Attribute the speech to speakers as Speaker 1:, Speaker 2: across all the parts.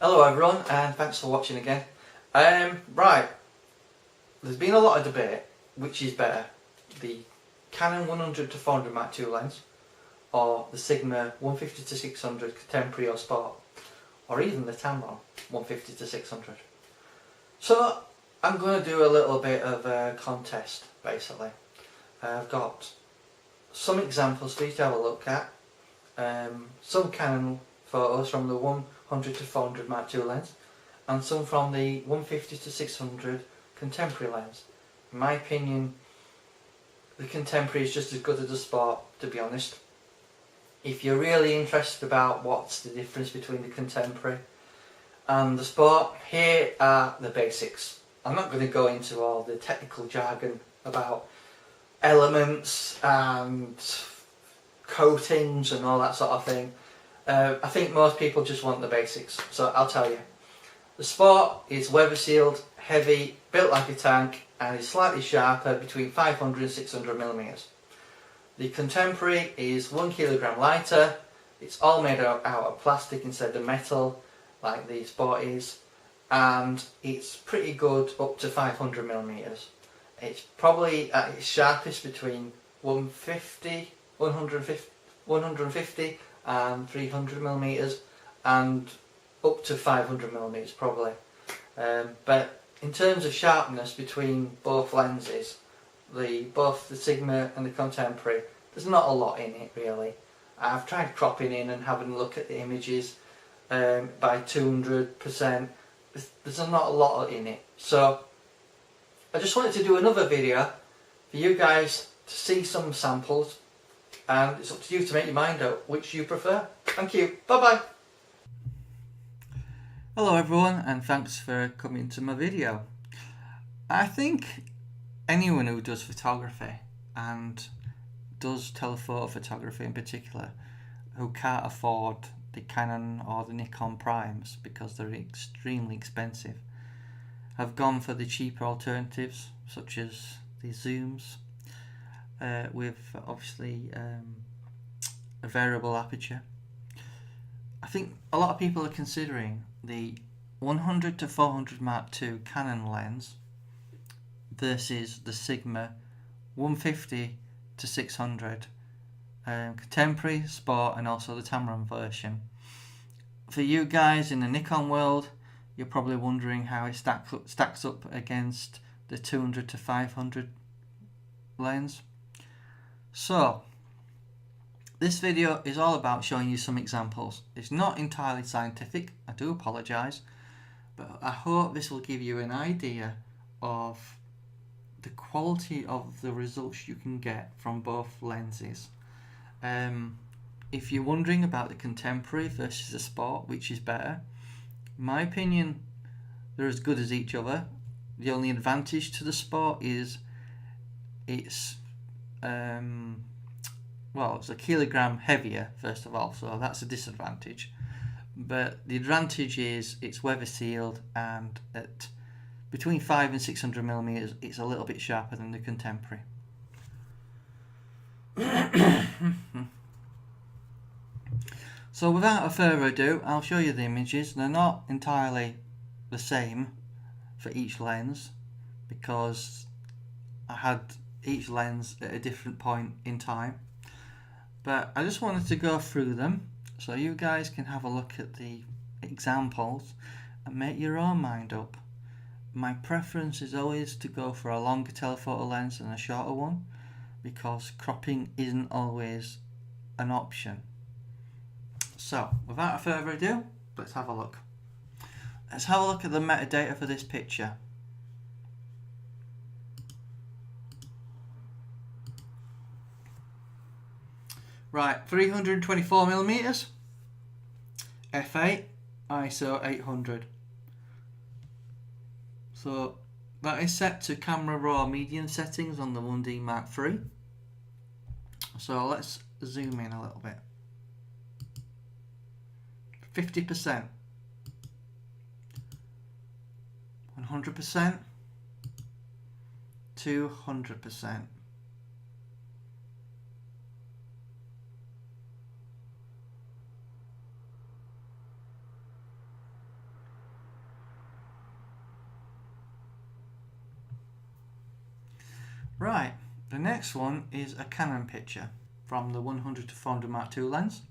Speaker 1: Hello everyone, and thanks for watching again. Right, there's been a lot of debate which is better, the Canon 100 to 400 Mark II lens or the Sigma 150 to 600 Contemporary or Sport, or even the Tamron 150 to 600. So I'm going to do a little bit of a contest basically. I've got some examples for you to have a look at, some Canon photos from the 100 to 400 Mark II lens and some from the 150 to 600 Contemporary lens. In my opinion, the Contemporary is just as good as the Sport, to be honest. If you're really interested about what's the difference between the Contemporary and the Sport, here are the basics. I'm not going to go into all the technical jargon about elements and coatings and all that sort of thing. I think most people just want the basics, so I'll tell you. The Sport is weather sealed, heavy, built like a tank, and is slightly sharper, between 500 and 600 millimeters. The Contemporary is 1 kilogram lighter. It's all made out of plastic instead of metal, like the Sport is, and it's pretty good up to 500 millimeters. It's probably at its sharpest between 150 and 300 millimeters, and up to 500 millimeters probably. But in terms of sharpness between both lenses, both the Sigma and the Contemporary, there's not a lot in it really. I've tried cropping in and having a look at the images by 200%. There's not a lot in it. So I just wanted to do another video for you guys to see some samples, and it's up to you to make your mind up which you prefer. Thank you. Bye bye. Hello everyone, and thanks for coming to my video. I think anyone who does photography, and does telephoto photography in particular, who can't afford the Canon or the Nikon primes because they're extremely expensive, have gone for the cheaper alternatives such as the zooms with obviously a variable aperture. I think a lot of people are considering the 100 to 400 Mark II Canon lens versus the Sigma 150 to 600 Contemporary, Sport, and also the Tamron version. For you guys in the Nikon world, you're probably wondering how it stacks up against the 200 to 500 lens. So this video is all about showing you some examples. It's not entirely scientific, I do apologise, but I hope this will give you an idea of the quality of the results you can get from both lenses. If you're wondering about the Contemporary versus the Sport, which is better, in my opinion, they're as good as each other. The only advantage to the Sport is it's it's a kilogram heavier, first of all, so that's a disadvantage. But the advantage is it's weather sealed, and at between 500 and 600 millimeters, it's a little bit sharper than the Contemporary. So without further ado, I'll show you the images. They're not entirely the same for each lens because I had each lens at a different point in time, but I just wanted to go through them so you guys can have a look at the examples and make your own mind up. My preference is always to go for a longer telephoto lens than a shorter one because cropping isn't always an option. So without further ado, let's have a look. Let's have a look at the metadata for this picture. Right, 324 millimeters, f8, ISO 800. So that is set to camera raw medium settings on the 1D Mark III. So let's zoom in a little bit. 50%, 100%, 200%. Right, the next one is a Canon picture from the 100 to 400 Mark II lens.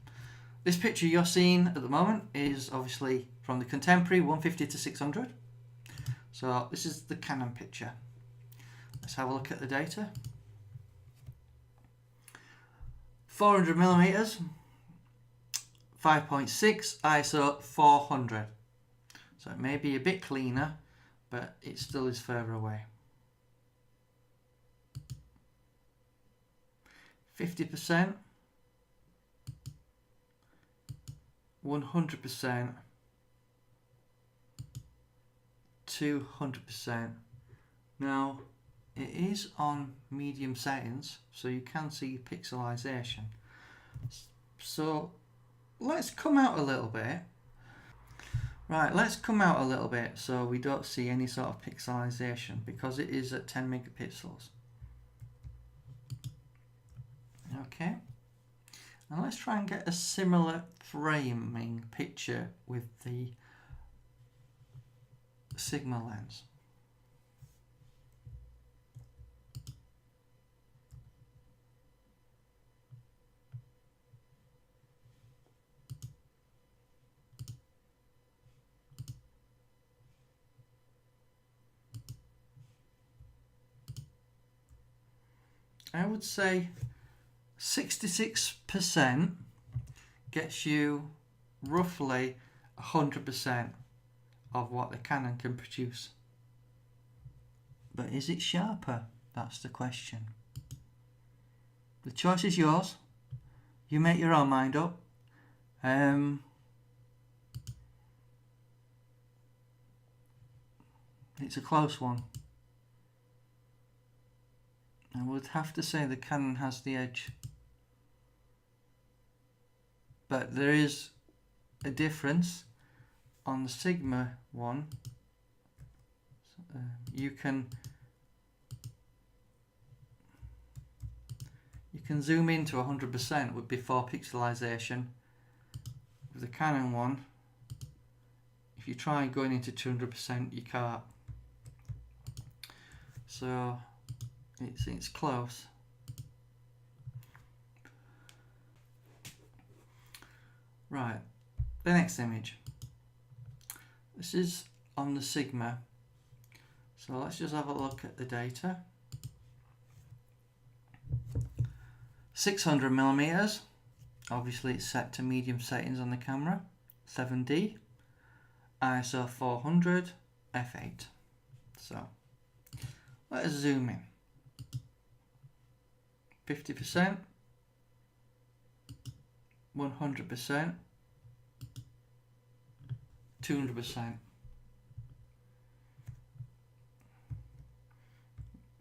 Speaker 1: This picture you're seeing at the moment is obviously from the contemporary 150 to 600. So this is the Canon picture. Let's have a look at the data. 400mm, 5.6, ISO 400. So it may be a bit cleaner, but it still is further away. 50%, 100%, 200%. Now it is on medium settings, so you can see pixelization. So let's come out a little bit. Right, let's come out a little bit so we don't see any sort of pixelization because it is at 10 megapixels. Okay, now let's try and get a similar framing picture with the Sigma lens. I would say 66% gets you roughly 100% of what the Canon can produce. But is it sharper? That's the question. The choice is yours. You make your own mind up. It's a close one. I would have to say the Canon has the edge. But there is a difference on the Sigma one. You can zoom into 100% with before pixelization. With the Canon one, if you try going into 200%, you can't. So it's close. Right, the next image. This is on the Sigma. So let's just have a look at the data. 600mm, obviously it's set to medium settings on the camera, 7D, ISO 400, f8. So let us zoom in. 50%, 100%, 200%.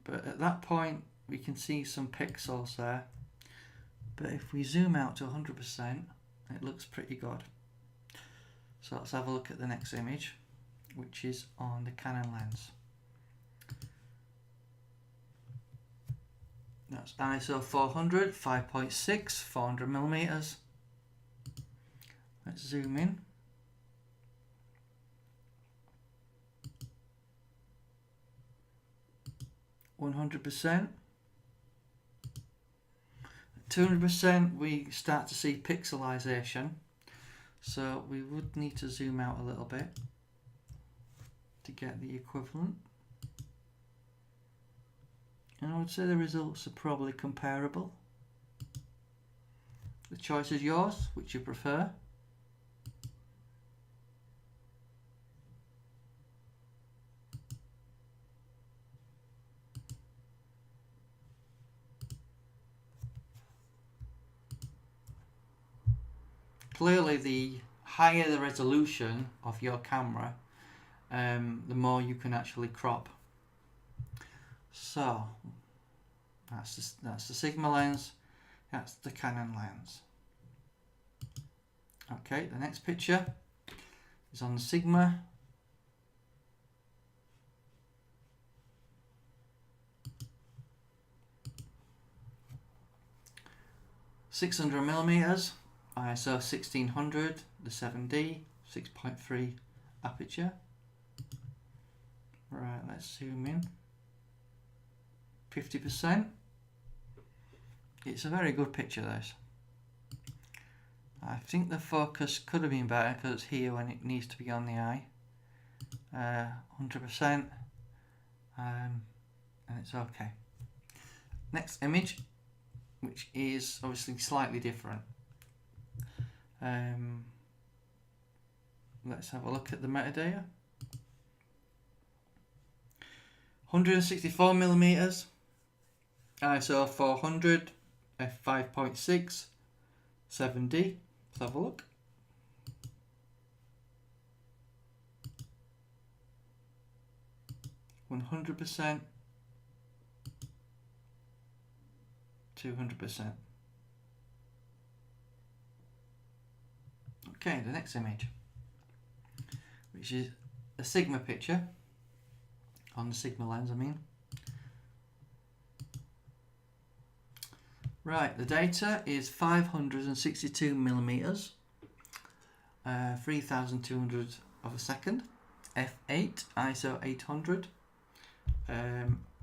Speaker 1: But at that point we can see some pixels there. But if we zoom out to 100%, it looks pretty good. So let's have a look at the next image, which is on the Canon lens. That's ISO 400, 5.6, 400mm. Let's zoom in. %, 200%, we start to see pixelization, so we would need to zoom out a little bit to get the equivalent. And I would say the results are probably comparable. The choice is yours, which you prefer. Clearly, the higher the resolution of your camera, the more you can actually crop. So that's the Sigma lens, that's the Canon lens. Okay, the next picture is on the Sigma. (600mm), ISO 1600, the 7D, 6.3 aperture. Right, let's zoom in. 50%. It's a very good picture, this. I think the focus could have been better because it's here when it needs to be on the eye. 100%, and it's okay. Next image, which is obviously slightly different. Let's have a look at the metadata. 164mm, ISO 400, f5.6, 7D. Let's have a look. %, 200%. Okay, the next image, which is a Sigma picture, on the Sigma lens I mean. Right, the data is 562mm, 3200 of a second, f8, ISO 800.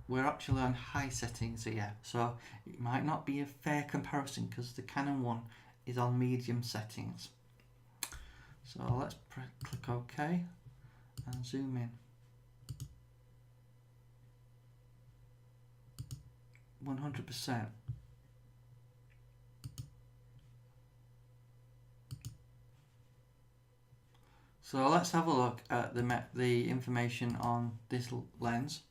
Speaker 1: We're actually on high settings here, so it might not be a fair comparison because the Canon one is on medium settings. So let's click OK and zoom in. 100%. So let's have a look at the information on this lens.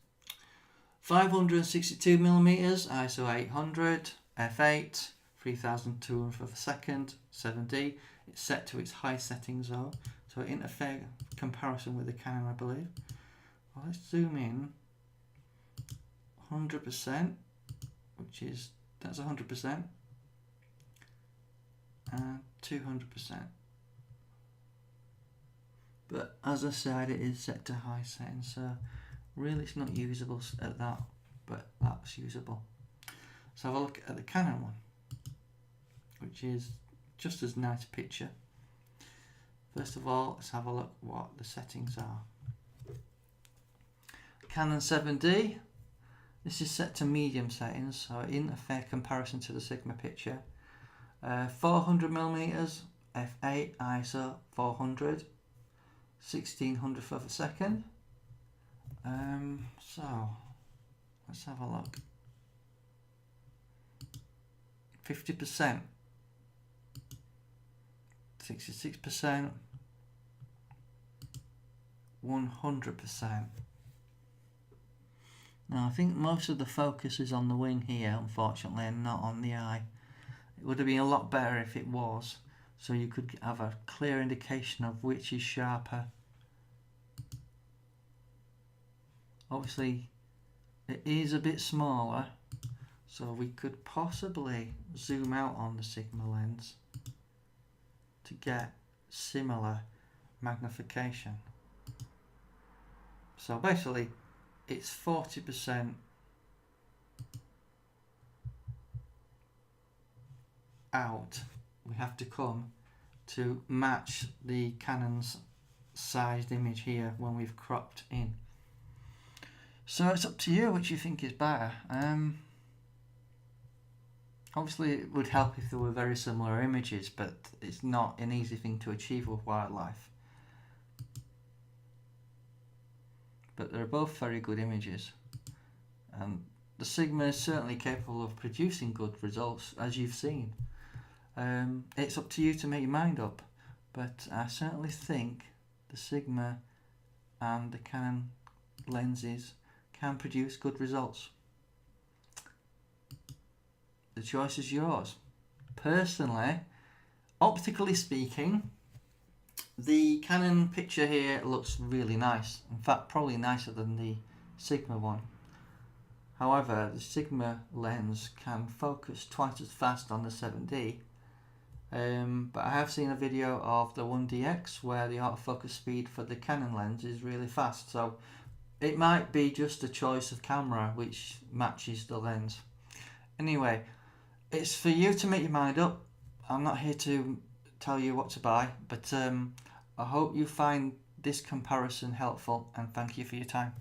Speaker 1: 562mm, ISO 800, f8, 3200 of a second, 7D. It's set to its high settings though, so in a fair comparison with the Canon, I believe. Well, let's zoom in. 100%, that's 100%, and 200%. But as I said, it is set to high settings, so really it's not usable at that, but that's usable. So have a look at the Canon one, which is just as nice a picture. First of all, let's have a look what the settings are. Canon 7D, this is set to medium settings, so in a fair comparison to the Sigma picture. 400mm, f8, ISO 400, 1600th of a second. So let's have a look. 50%, 66%, 100%. Now I think most of the focus is on the wing here, unfortunately, and not on the eye. It would have been a lot better if it was, so you could have a clear indication of which is sharper. Obviously it is a bit smaller, so we could possibly zoom out on the Sigma lens to get similar magnification. So basically it's 40% out we have to come to match the Canon's sized image here when we've cropped in. So it's up to you which you think is better. Obviously it would help if there were very similar images, but it's not an easy thing to achieve with wildlife. But they're both very good images, and the Sigma is certainly capable of producing good results, as you've seen. It's up to you to make your mind up, but I certainly think the Sigma and the Canon lenses can produce good results. The choice is yours. Personally, optically speaking, the Canon picture here looks really nice. In fact, probably nicer than the Sigma one. However, the Sigma lens can focus twice as fast on the 7D. But I have seen a video of the 1DX where the autofocus speed for the Canon lens is really fast. So it might be just a choice of camera which matches the lens. Anyway, it's for you to make your mind up. I'm not here to tell you what to buy, but I hope you find this comparison helpful, and thank you for your time.